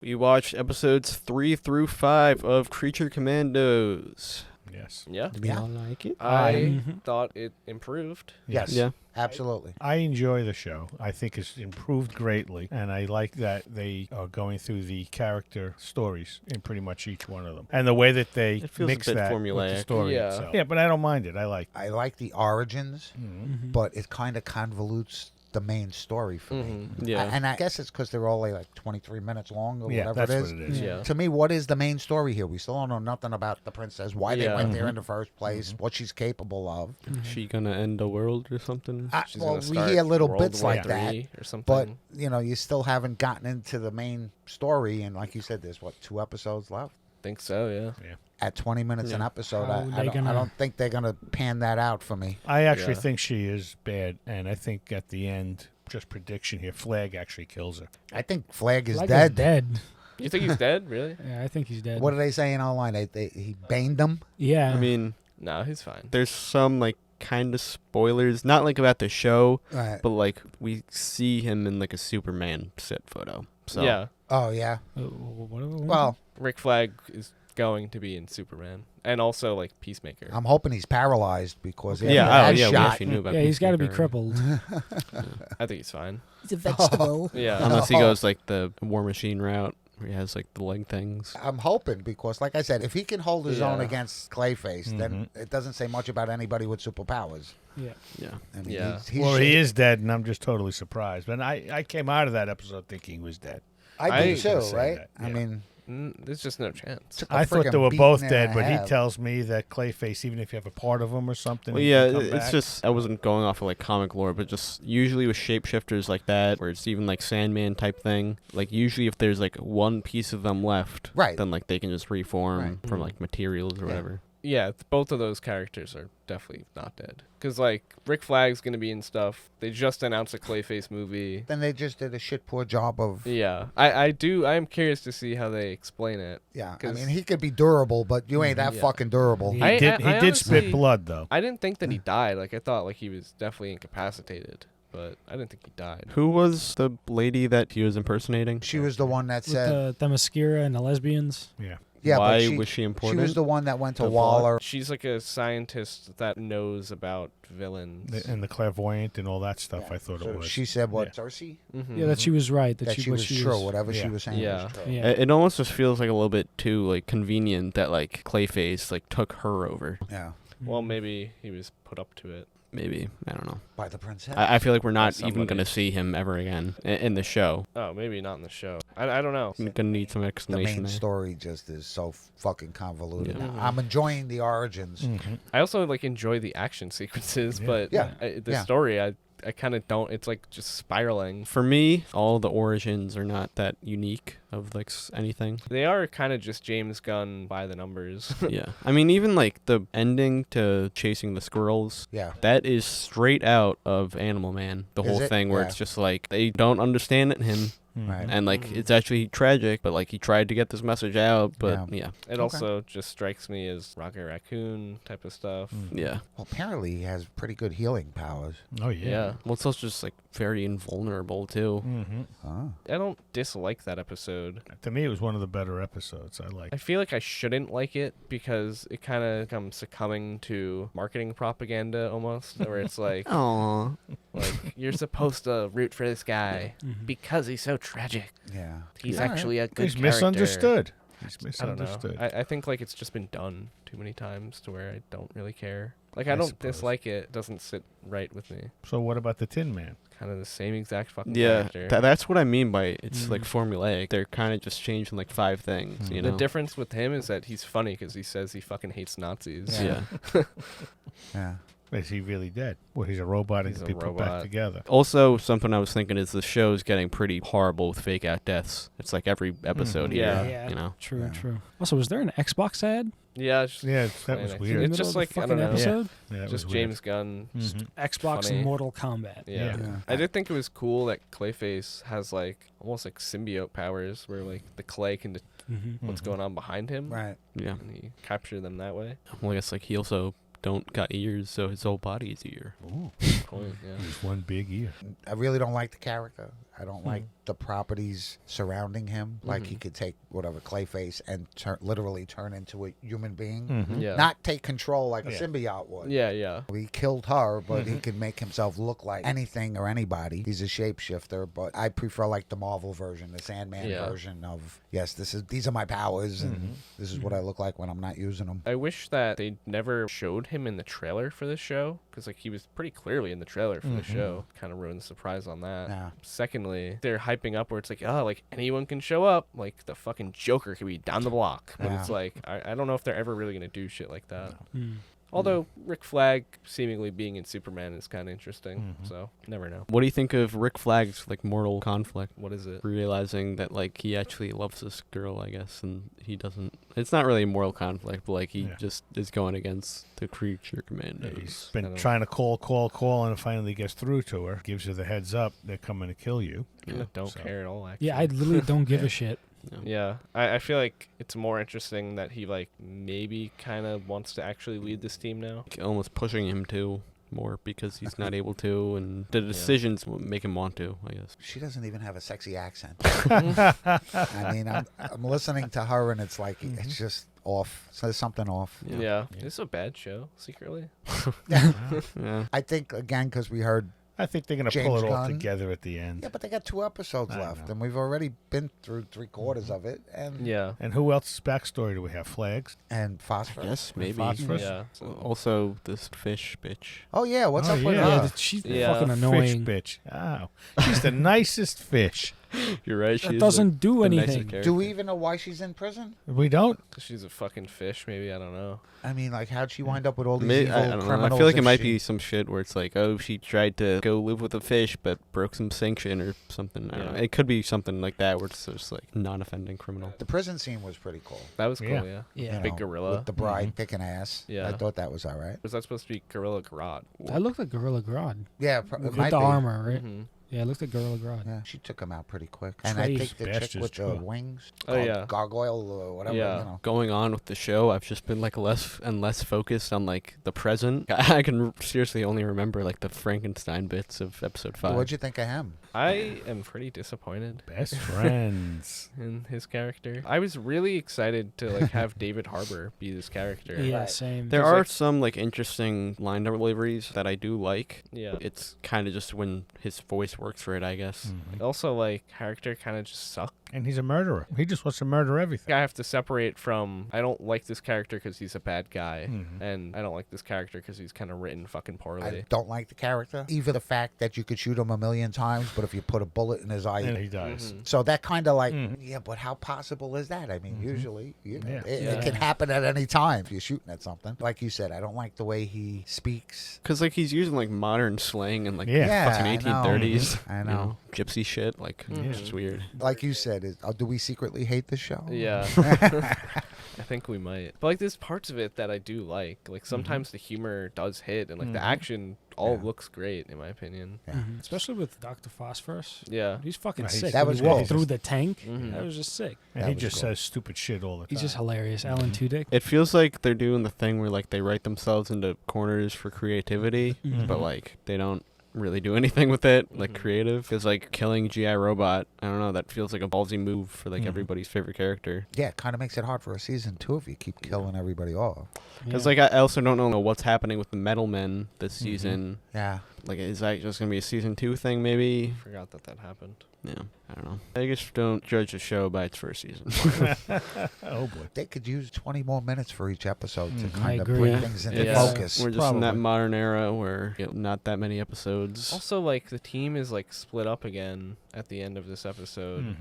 We watched episodes 3 through 5 of Creature Commandos. Yes. Yeah. Did we all like it? I thought it improved. Yes. Yeah. Absolutely. I enjoy the show. I think it's improved greatly, and I like that they are going through the character stories in pretty much each one of them, and the way that they It feels mix a bit that with the formulaic. story Yeah. itself. Yeah, but I don't mind it. I like. I like the origins, Mm-hmm. but it kind of convolutes the main story for me. Yeah. And I guess it's because they're only like 23 minutes long or Yeah, whatever that's it is. what it is. Yeah. To me, what is the main story here? We still don't know nothing about the princess, why they Yeah. went there in the first place, what she's capable of. Is she gonna end the world or something? She's Well, gonna we start hear little World bits War like that, III or something. but you still haven't gotten into the main story. And like you said, there's 2 episodes left. think so. Yeah. At 20 minutes an Yeah. episode, How I they gonna- don't think they're gonna pan that out for me. I actually Yeah. think she is bad, and I think at the end, just prediction here, Flag actually kills her. I think Flag is Like dead. He's dead. You think he's dead? Really? Yeah, I think he's dead. What are they saying online? He baned them. Yeah. I mean, No, he's fine. there's some kind of spoilers, not about the show, Right. but we see him in a Superman set photo. So Yeah. Oh yeah. What Well, Rick Flag is going to be in Superman, and also Peacemaker. I'm hoping he's paralyzed because yeah, that we shot. actually knew about. yeah, he's got to be Peacemaker. crippled. I think he's fine. He's a vegetable. Yeah. Unless he goes the War Machine route, where he has the leg things. I'm hoping because, like I said, if he can hold his own Yeah. against Clayface, then it doesn't say much about anybody with superpowers. Yeah. Yeah. I mean, Yeah. he's Well, he shit. is dead, and I'm just totally surprised. But I came out of that episode thinking he was dead. I do I- too, say right? that, I yeah. mean, There's just no chance. took a I thought they friggin' were beating both and dead, a but he half. tells me that Clayface, even if you have a part of him or something, Well, he yeah, can come it's back. just, I wasn't going off of comic lore, but just usually with shapeshifters like that, where it's even Sandman type thing, usually if there's one piece of them left, Right. then they can just reform Right. from materials or Yeah. whatever. Yeah, both of those characters are definitely not dead. Because, Rick Flag's going to be in stuff. They just announced a Clayface movie. Then they just did a shit poor job of. Yeah. I am curious to see how they explain it. Yeah, I 'Cause- mean, he could be durable, but you ain't that Yeah. fucking durable. He I- did. I He did spit honestly- blood, though. I didn't think that he died. I thought, he was definitely incapacitated. But I didn't think he died. Who was the lady that he was impersonating? She was the one that With said, the Themyscira and the lesbians. Yeah. "Yeah, Why but was she important? She was the one that went to The Waller." She's a scientist that knows about villains. And the clairvoyant and all that stuff, Yeah. I thought So it was. she said, "What, Yeah. Cersei? Mhm. Yeah, that she was right. That, That she was what true. Whatever she yeah. was saying Yeah. was true." Yeah. It almost just feels a little bit too convenient that Clayface took her over. Yeah, Well, maybe he was put up to it. Maybe, I don't know. by the princess. I feel we're not Somebody. even gonna see him ever again in the show. Oh, maybe not in the show. I don't know. I'm gonna need some the explanation main there. story just is so fucking convoluted. Yeah. Now, I'm enjoying the origins. Mhm. I also enjoy the action sequences, Yeah. but Yeah. The Yeah. story I kind of don't. It's just spiraling. For me, all the origins are not that unique of anything. They are kind of just James Gunn by the numbers. Yeah, I mean even the ending to chasing the squirrels. Yeah. That is straight out of Animal Man. The Is whole it? thing where Yeah. it's just they don't understand him, Right. and it's actually tragic. But he tried to get this message out, but yeah. It also just strikes me as Rocket Raccoon type of stuff. Yeah. Well, apparently he has pretty good healing powers. Oh, yeah. Yeah. Well, it's also just very invulnerable too. Mm-hmm. Oh. I don't dislike that episode. To me, it was one of the better episodes. I like. I feel like I shouldn't like it because it kind of comes succumbing to marketing propaganda almost, where it's Aww. you're supposed to root for this guy Mhm. because he's so tragic. Yeah. He's Yeah. actually a good He's character. misunderstood. He's I don't know. misunderstood. I think it's just been done too many times to where I don't really care. I I don't suppose. dislike it. It doesn't sit right with me. So what about the Tin Man? Kind of the same exact fucking Yeah, character. that's what I mean by it's Mhm. formulaic. They're kind of just changing 5 things, you know. The difference with him is that he's funny because he says he fucking hates Nazis. Yeah. Yeah. Is he really dead? Well, he's a robot and He's can a be put back robot. together. Also, something I was thinking is the show's getting pretty horrible with fake out deaths. It's every episode Mhm. here, Yeah. you know. True, Yeah. true. Also, was there an Xbox ad? Yeah, it's just Yeah, that plain was X- weird. It's just In the I middle don't of the know. fucking episode? Yeah, that Just was James Gunn. just- Mhm. Xbox Funny. and Mortal Kombat. Yeah. Yeah. I did think it was cool that Clayface has almost symbiote powers where the clay can Mm-hmm. what's Mhm. going on behind him. Right. Yeah. And he capture them that way. Well, I guess he also don't got ears, so his whole body is ear. Ooh, Point, yeah. he's one big ear. I really don't like the character. I don't like the properties surrounding him. Like he could take whatever Clayface and literally turn into a human being. Yeah. Not take control like a symbiote would. Yeah, yeah. He killed her, but he can make himself look like anything or anybody. He's a shapeshifter, but I prefer like the Marvel version, the Sandman version of, yes, these are my powers, and this is what I look like when I'm not using them. I wish that they never showed him in the trailer for this show, because like he was pretty clearly in the trailer for the show. Kind of ruined the surprise on that. Yeah. Secondly, they're hyping up where it's like, oh, like anyone can show up. Like the fucking Joker could be down the block. But it's like, I don't know if they're ever really going to do shit like that. Although Rick Flag seemingly being in Superman is kind of interesting, so never know. What do you think of Rick Flag's like mortal conflict? What is it? Realizing that like he actually loves this girl, I guess, and he doesn't. It's not really a moral conflict, but like he just is going against the creature Commandos. He's been trying to call, and finally gets through to her. Gives her the heads up. They're coming to kill you. I don't care at all, actually. Yeah, I literally don't give a shit. Yeah, I feel like it's more interesting that he like maybe kind of wants to actually lead this team now. Almost pushing him to more because he's not able to, and the decisions make him want to, I guess. She doesn't even have a sexy accent. I mean, I'm listening to her, and it's like, it's just off. So there's something off. Yeah. It's a bad show, secretly. Yeah. I think, again, because we heard I think they're going to James pull it all Gunn. together at the end. Yeah, but they got 2 episodes left, know. and we've already been through 3/4 of it. And And who else's backstory do we have? Flags? and Phosphorus. Yes, maybe. Phosphorus? Yeah. Also, this fish bitch. Oh yeah, what's Oh, up with yeah. her? Yeah, she's Yeah. fucking Fish annoying. bitch. Oh, she's the nicest fish. You're right. That doesn't do anything. Do we even know why she's in prison? We don't. 'Cause she's a fucking fish, maybe. I don't know. I mean, like, how'd she wind up with all these Maybe, evil I don't know. criminals? I feel like it if might she- be some shit where it's like, oh, she tried to go live with a fish but broke some sanction or something. I don't know. It could be something like that where it's just like non-offending criminal. The prison scene was pretty cool. That was cool, Yeah. yeah. Yeah. You Big know, gorilla. with the bride kicking ass. Yeah. I thought that was all right. Was that supposed to be Gorilla Grodd? That looked like Gorilla Grodd. Yeah, it With might the be. armor, right? Mm-hmm. Yeah, it looked like Gorilla Grodd. Yeah, she took him out pretty quick. And Trace I think the bashed chick his with the jaw. wings, Oh, called yeah. gargoyle or whatever, Yeah. you know. Going on with the show, I've just been like less and less focused on like the present. I can seriously only remember like the Frankenstein bits of episode 5. What'd you think of him? I am pretty disappointed Best friends. in his character. I was really excited to like have David Harbour be this character. Yeah, Right. same. There There's, are like- some like interesting line deliveries that I do like. Yeah. It's kind of just when his voice works for it, I guess. Also, like, character kind of just sucked. And he's a murderer. He just wants to murder everything. I have to separate from I don't like this character because he's a bad guy, and I don't like this character because he's kind of written fucking poorly. I don't like the character. Even the fact that you could shoot him 1,000,000 times, but if you put a bullet in his eye, And he dies. so that kind of like, yeah, but how possible is that? I mean, usually, you know, Yeah. it can happen at any time if you're shooting at something. Like you said, I don't like the way he speaks. Cause like he's using like modern slang and like Yeah. fucking I know. 1830s. I you know. gypsy shit. Like it's just weird. Like you said, do we secretly hate the show? Yeah. I think we might. But like there's parts of it that I do like. Like sometimes the humor does hit and like the action all Yeah. looks great in my opinion. Yeah. Especially with Dr. Phosphorus. Yeah. He's fucking Right, he's- sick. That When was he walked cool. through the tank. Mhm. That was just sick. And That he was just cool. says stupid shit all the time. He's just hilarious. Alan Tudyk. It feels like they're doing the thing where like they write themselves into corners for creativity, but like they don't really do anything with it, like creative. Because like killing GI Robot, I don't know, that feels like a ballsy move for like everybody's favorite character. Yeah, it kind of makes it hard for a season 2 if you keep killing everybody off. Because Yeah. like I also don't know what's happening with the Metal Men this season. Yeah. Like is that just gonna be a season 2 thing maybe? Forgot that happened. Yeah, I don't know. I guess don't judge a show by its first season. Oh boy. They could use 20 more minutes for each episode to I kind of agree. bring Yeah. things into Yeah. focus. We're just in that Probably. modern era where not that many episodes. Also like the team is like split up again at the end of this episode.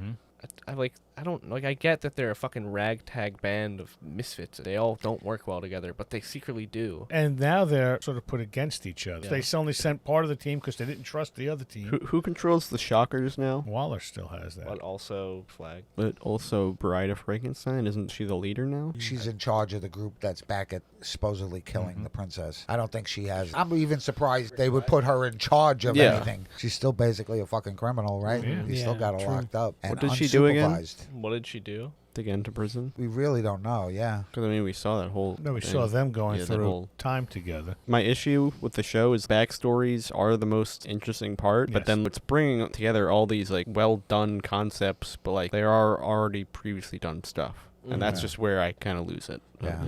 I don't like I get that they're a fucking ragtag band of misfits. They all don't work well together, but they secretly do. And now they're sort of put against each other. Yeah. They only sent part of the team because they didn't trust the other team. Who controls the Shockers now? Waller still has that. But also Flag. But also Bride of Frankenstein, isn't she the leader now? She's in charge of the group that's back at supposedly killing the princess. I don't think she has. I'm even surprised they would put her in charge of Yeah. anything. She's still basically a fucking criminal, right? Yeah. You still Yeah, got her true. locked up. And What did she do again? unsupervised. What did she do? To get into prison. We really don't know. Yeah. Because, I mean, we saw that whole No, we thing. saw them going Yeah, that through whole- time together. My issue with the show is backstories are the most interesting part, but Yes. then it's bringing together all these like well done concepts, but like they are already previously done stuff, and that's Yeah. just where I kind of lose it. Yeah.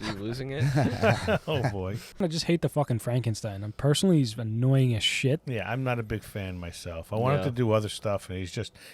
You losing it? Oh boy. I just hate the fucking Frankenstein. And personally, he's annoying as shit. Yeah, I'm not a big fan myself. I want him Yeah. to do other stuff, and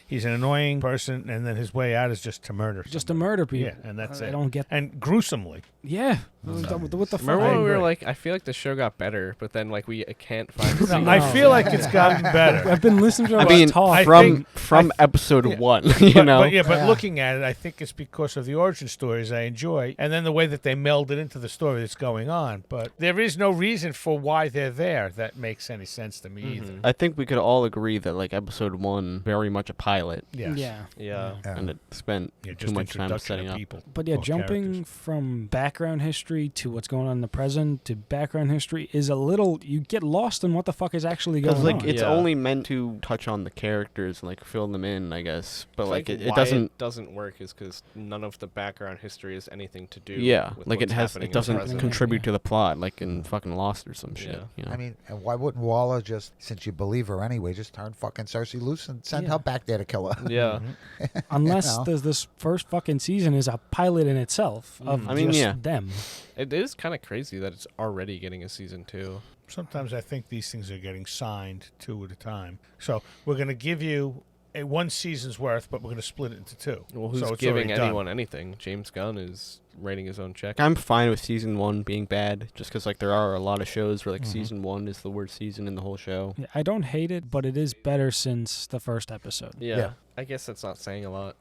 he's an annoying person, and then his way out is just to murder. Just to somebody. murder people. Yeah, and that's I it. don't get. And gruesomely. Yeah. What the fuck? Remember I when we were agree. like, I feel like the show got better, but then like we can't find. No, season I No. feel like it's gotten better. I've been listening to I about mean, talk. I from think- episode yeah. 1, but, you know. But Yeah. looking at it, I think it's because of the origin stories I enjoy, and then the way that they meld it into the story that's going on. But there is no reason for why they're there that makes any sense to me either. I think we could all agree that like episode 1 very much a pilot, Yes. Yeah. Yeah. Yeah. and it spent Yeah, too just much time introduction setting of up. people. But yeah, or jumping characters. from background history to what's going on in the present to background history is a little. You get lost in what the fuck is actually going Because like on. it's Yeah. only meant to touch on the characters and like fill them in, I guess. But like it why doesn't. doesn't work is because none of the background history has anything to do. Yeah, with like it what's has. happening It in the doesn't present. contribute Yeah. to the plot, like in fucking Lost or some shit. Yeah. You know. I mean, and why wouldn't Waller just, since you believe her anyway, just turn fucking Cersei loose and send Yeah. her back there to kill her? Yeah. Unless know. there's this first fucking season is a pilot in itself of I mean, just yeah. them. It is kind of crazy that it's already getting a season 2. Sometimes I think these things are getting signed 2 at a time. So we're going to give you a 1 season's worth, but we're going to split it into 2. Well, who's so it's giving already done. anyone anything? James Gunn is writing his own check. I'm fine with season 1 being bad, just because like there are a lot of shows where like Mhm. season 1 is the worst season in the whole show. Yeah, I don't hate it, but it is better since the first episode. Yeah. Yeah. I guess that's not saying a lot.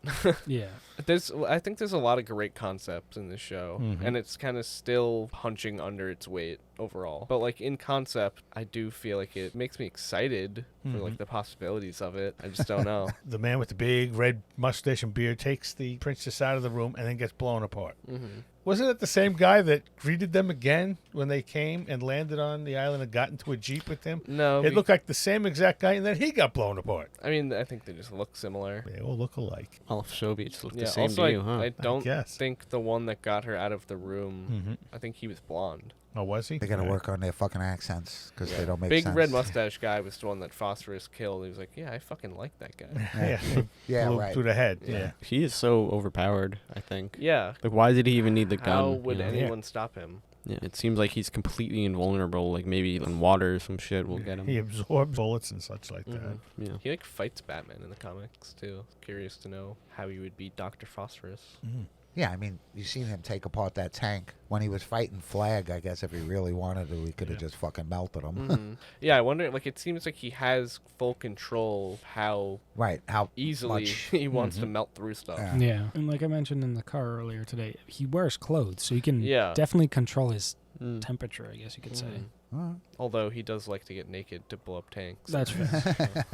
Yeah. I think there's a lot of great concepts in this show, Mhm. and it's kind of still punching under its weight overall. But like in concept, I do feel like it makes me excited for like Mhm. the possibilities of it. I just don't know. The man with the big red mustache and beard takes the princess out of the room and then gets blown apart. Mm-hmm. Wasn't it the same guy that greeted them again when they came and landed on the island and got into a Jeep with him? No, It looked like the same exact guy, and then he got blown apart. I mean, I think they just look similar. They all look alike. All Soviets look Yeah. the same Also, to you, huh? I don't guess. think the one that got her out of the room. Mm-hmm. I think he was blonde. Oh, was he? They got to Right. work on their fucking accents because they don't make Big sense. red mustache guy was the one that Phosphorus killed. He was like, "Yeah, I fucking like that guy." Yeah, Yeah, blew right. through the head. Yeah. Yeah. He is so overpowered, I think. Yeah. Like, why did he even need the How gun? would you know? anyone stop him? Yeah, it seems like he's completely invulnerable. Like maybe in water or some shit will get him. He absorbs bullets and such like that. Mhm. Yeah. He like fights Batman in the comics too. Curious to know how he would beat Dr. Phosphorus. Mm. Yeah, I mean, you seen him take apart that tank when he was fighting Flag. I guess if he really wanted to, he could have Yeah. just fucking melted him. Mhm. Yeah, I wonder. Like, it seems like he has full control of how Right? How easily much? he wants to Mhm. melt through stuff. Yeah. Yeah. And like I mentioned in the car earlier today, he wears clothes, so he can Yeah. definitely control his Mm. temperature, I guess you could say. Mhm. Huh? Although he does like to get naked to blow up tanks. That's fair.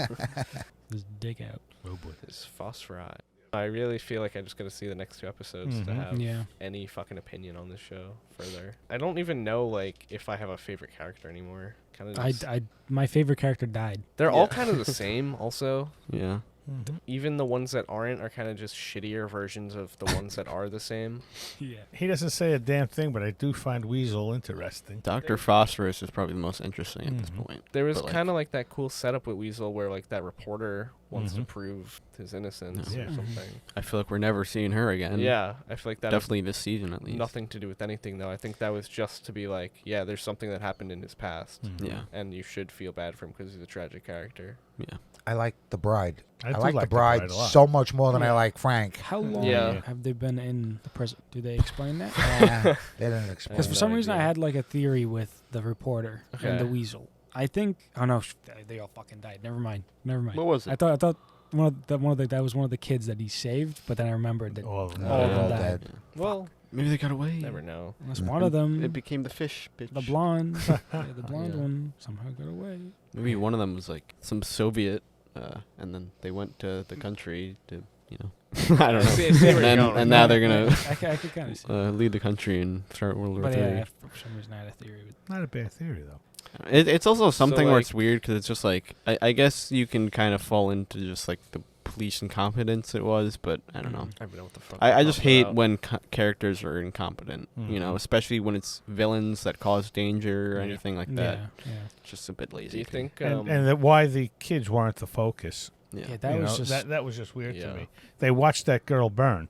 His dick out. Oh boy. His phosphorite. I really feel like I just got to see the next 2 episodes to Mhm. have Yeah. any fucking opinion on this show further. I don't even know like if I have a favorite character anymore. Kind of. My favorite character died. They're all Yeah. kind of the same. Also, Yeah. Mm-hmm. even the ones that aren't are kind of just shittier versions of the ones that are the same. Yeah. He doesn't say a damn thing, but I do find Weasel interesting. Dr. Phosphorus is probably the most interesting at this Mhm. point. There was But, like- kind of like that cool setup with Weasel where like that reporter wants to Mhm. prove his innocence Yeah. or something. I feel like we're never seeing her again. Yeah, I feel like that has Definitely this season at least. nothing to do with anything though. I think that was just to be like, yeah, there's something that happened in his past, Mhm. Yeah. and you should feel bad for him because he's a tragic character. Yeah. I like the bride. I I do like the bride a lot. so much more than I Yeah. like Frank. How long Yeah. have they been in the prison? Do they explain that? They didn't explain. Because for no some reason I idea. had like a theory with the reporter and the Okay. weasel. I think. Oh no, they all fucking died. Never mind. What was it? I thought that was one of the kids that he saved, but then I remembered that All of them. all of them all died. dead. Well, Maybe they got away. never know. Unless one of them, It became the fish, bitch. the blonde, the blonde Yeah. one, somehow got away. Maybe one of them was like some Soviet, and then they went to the country to, you know, I don't know. I see where you're and going with and now that. they're gonna I could kind of see. lead the country and start World War But III. yeah, for some reason I had a theory with. Not a bad theory, though. It's also something where like- it's weird because it's just like I guess you can kind of fall into just like the police incompetence it was, but I don't know. I don't know what the fuck. I they're just talking hate about. when characters are incompetent, you know, especially when it's villains that cause danger or Yeah. anything like that. Yeah. It's just a bit lazy. Do you to me. think? And that why the kids weren't the focus. Yeah, that You was know, just that was just weird Yeah. to me. They watched that girl burn.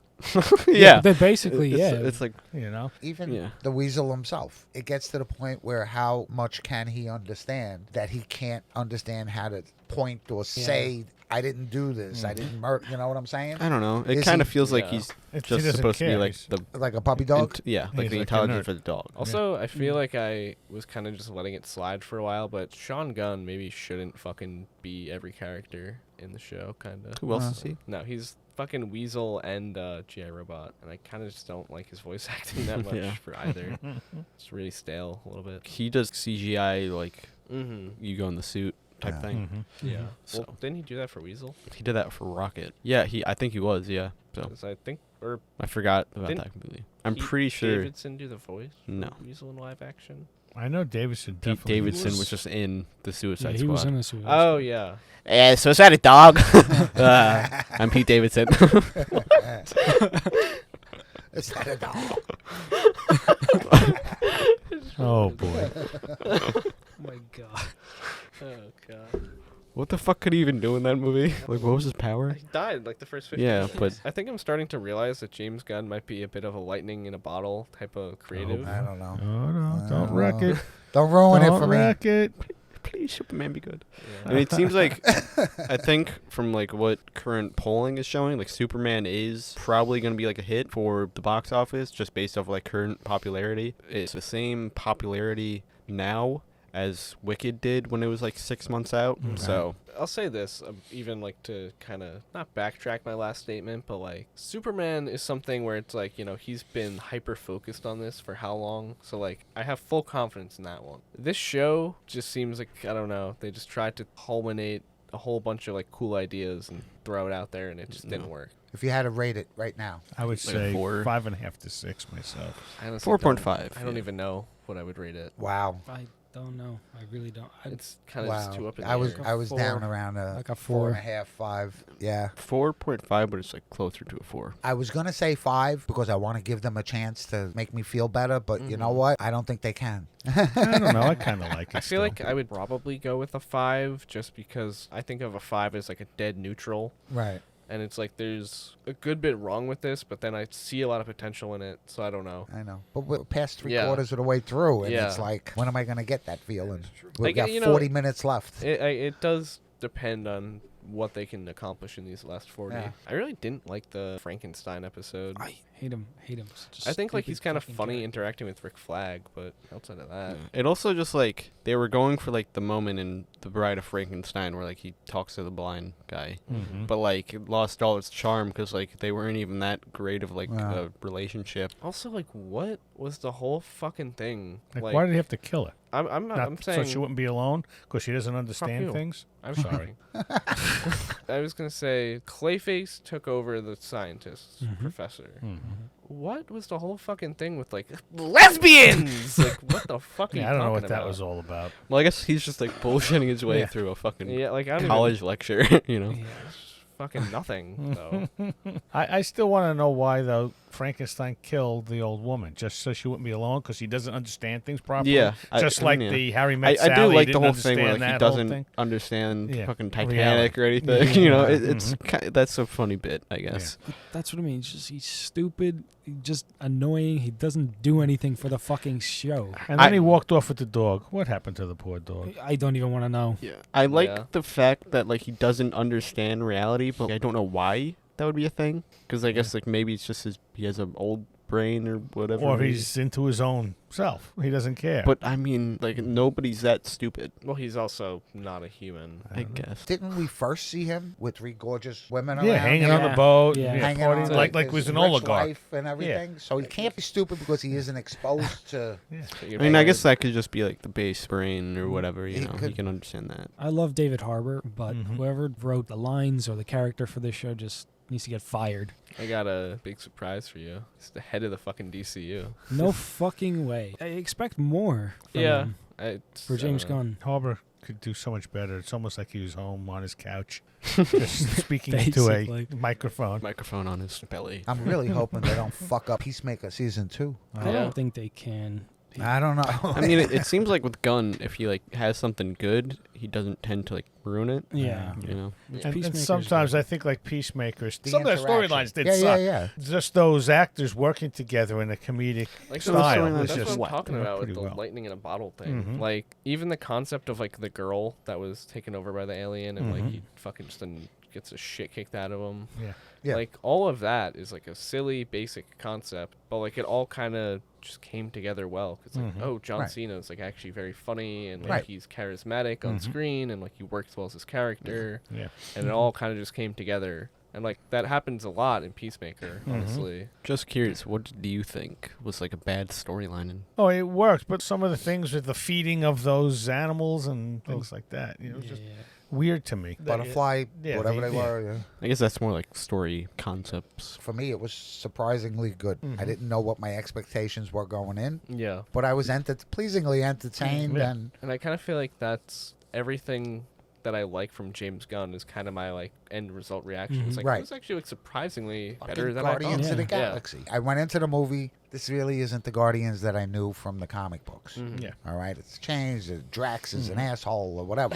yeah. They basically It's like You know, Even Yeah. the Weasel himself, it gets to the point where how much can he understand that he can't understand how to point or say, I didn't do this, I didn't murder, you know what I'm saying? I don't know. It Is kind of he- feels like Yeah. he's he just doesn't supposed to be care. like He's- the Like a puppy dog? like the He's like a intelligence nerd. for the dog. Also, I feel like I was kind of just letting it slide for a while, but Sean Gunn maybe shouldn't fucking be every character in the show, kind of. Who else is he? No, he's fucking Weasel and G.I. Robot, and I kind of just don't like his voice acting that much Yeah. for either. It's really stale a little bit. He does CGI like Mm-hmm. you go in the suit type Yeah. thing. Yeah. So- Well, didn't he do that for Weasel? He did that for Rocket. Yeah, I think he was. Yeah. So 'Cause I think, or I forgot about Didn't that completely. I'm Pete pretty sure. Davidson do the voice. for No. Weasel in live action. I know Davidson Pete definitely. Davidson was- was just in the Suicide he Squad. was in the Suicide Oh yeah. Yeah, Suicide Dog. I'm Pete Davidson. Is that a dog? Oh boy. Oh my god. Oh god. What the fuck could he even do in that movie? Like, what was his power? He died like the first 15 Yeah, minutes. but- I think I'm starting to realize that James Gunn might be a bit of a lightning in a bottle type of creative. I don't know. Oh no! Don't wreck it. Don't ruin it Don't for me. wreck it. Please, Superman, be good. Yeah. I mean, it seems like I think from like what current polling is showing, like Superman is probably going to be like a hit for the box office just based off like current popularity. It's the same popularity now as Wicked did when it was like 6 months out. So I'll say this, even like to kind of not backtrack my last statement, but like Superman is something where it's like, you know, he's been hyper focused on this for how long? So like I have full confidence in that one. This show just seems like, I don't know, they just tried to culminate a whole bunch of like cool ideas and throw it out there and it just didn't work. If you had to rate it right now, I would Like a say 4. 5.5 to 6 myself. I honestly 4.5. I don't even know what I would rate it. wow. I don't know. I really don't. It's kind of Wow. just too up in the I was air. I was Four. down around a Like a 4.5, 5. Yeah. 4.5, but it's like closer to a 4. I was gonna say 5 because I want to give them a chance to make me feel better, but you know what? I don't think they can. I don't know. I kind of like it. I feel like I would probably go with a 5 just because I think of a 5 as like a dead neutral. Right. And it's like there's a good bit wrong with this, but then I see a lot of potential in it, so I don't know. I know. But we're past three Yeah. quarters of the way through, and Yeah. it's like, when am I gonna get that feeling? We've Like, got you know, 40 minutes left. It does depend on what they can accomplish in these last 40. Yeah. I really didn't like the Frankenstein episode. I hate him. Hate him. Such a I think like stupid he's kind of fucking funny character. interacting with Rick Flag, but outside of that, It also just like they were going for like the moment in The Bride of Frankenstein where like he talks to the blind guy, but like it lost all its charm because like they weren't even that great of like Wow. a relationship. also like what was the whole fucking thing? Like, why did he have to kill her? I'm Not saying so she wouldn't be alone because she doesn't you. understand things. I'm sorry. I was gonna say Clayface took over the scientist professor. What was the whole fucking thing with like lesbians? Like what the fuck? Are you Yeah, I don't know what talking that about? was all about. Well, I guess he's just like bullshitting his way Yeah. through a fucking Yeah, like I don't college lecture, you know. Even, fucking nothing though. I still want to know why though Frankenstein killed the old woman just so she wouldn't be alone because he doesn't understand things properly. Yeah, just I like mean, the Harry I Met do Sally. like the didn't whole thing where understand like he that whole doesn't thing. understand Yeah, fucking reality. Titanic or anything. Yeah. You know, it's that's a funny bit, I guess. That's what I mean. He's stupid. He's just annoying. He doesn't do anything for the fucking show. And then I- he walked off with the dog. What happened to the poor dog? I don't even want to know. Yeah, I like Yeah. the fact that like he doesn't understand reality, but I don't know why that would be a thing. Because I guess like maybe it's just he has an old brain or whatever. Or maybe. he's into his own self. He doesn't care. But I mean, like nobody's that stupid. Well, he's also not a human. I guess. Didn't we first see him with 3 gorgeous women yeah, around hanging him? on the Yeah. boat, Yeah. Hanging partying, on like his he was an rich oligarch. life and everything. So he can't be stupid because he isn't exposed to. I mean, I guess that could just be like the base brain or whatever. You He know, you could- can understand that. I love David Harbour, but Mhm. whoever wrote the lines or the character for this show just needs to get fired. I got a big surprise for you. He's the head of the fucking DCU. No fucking way. I expect more from Yeah. him, It's, for James I don't know. Gunn. Harbor could do so much better. It's almost like he was home on his couch, just speaking into a Basically. microphone. Microphone on his belly. I'm really hoping they don't fuck up Peacemaker season 2. I don't think they can. I don't know. I mean, it seems like with Gunn, if he like has something good, he doesn't tend to like ruin it. Yeah. You know. Which And Peacemaker's sometimes good. I think like Peacemakers, The some of their interaction. storylines did Yeah, suck. yeah. Just those actors working together in a comedic Like So the style. storylines- was That's just what I'm talking they were about with pretty the well. lightning in a bottle thing. Mhm. Like even the concept of like the girl that was taken over by the alien and like Mhm. he fucking just then gets the shit kicked out of him. Yeah. Yeah. Like all of that is like a silly basic concept, but like it all kind of just came together well because like Mhm. oh John Right. Cena's like actually very funny and like Right. he's charismatic on Mhm. screen and like he works well as his character Yeah. and it all kind of just came together. And like that happens a lot in Peacemaker, Mhm. honestly. Just curious, what do you think was like a bad storyline? In Oh, it works, but some of the things with the feeding of those animals and things like that, you know, it's just weird to me. Butterfly, Yeah, whatever they yeah. were. Yeah. I guess that's more like story concepts. For me, it was surprisingly good. I Mhm. didn't know what my expectations were going in, Yeah. but I was pleasingly entertained. Yeah. And I kind of feel like that's everything that I like from James Gunn is kind of my like end result reaction. It's like Right. it was actually like surprisingly Fucking better than Guardians I of the thought. Yeah. Galaxy. I went into the movie. This really isn't the Guardians that I knew from the comic books. Mhm. Yeah. All right, it's changed. Drax is an asshole or whatever.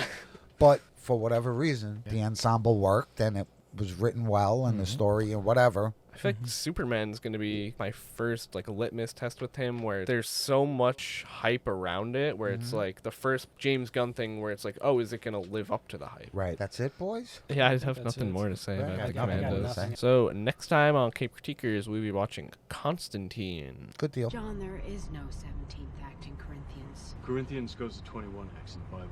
But for whatever reason, the ensemble worked and it was written well and the story and whatever. I feel like Superman's going to be my first like litmus test with him where there's so much hype around it where it's like the first James Gunn thing where it's like, oh, is it going to live up to the hype? Right. That's it, boys? Yeah, I have That's nothing it. more to say Right. about the I got Commandos. nothing. So next time on Cape Critiquers, we'll be watching Constantine. Good deal. John, there is no 17th act in Corinthians. Corinthians goes to 21 acts and 5 1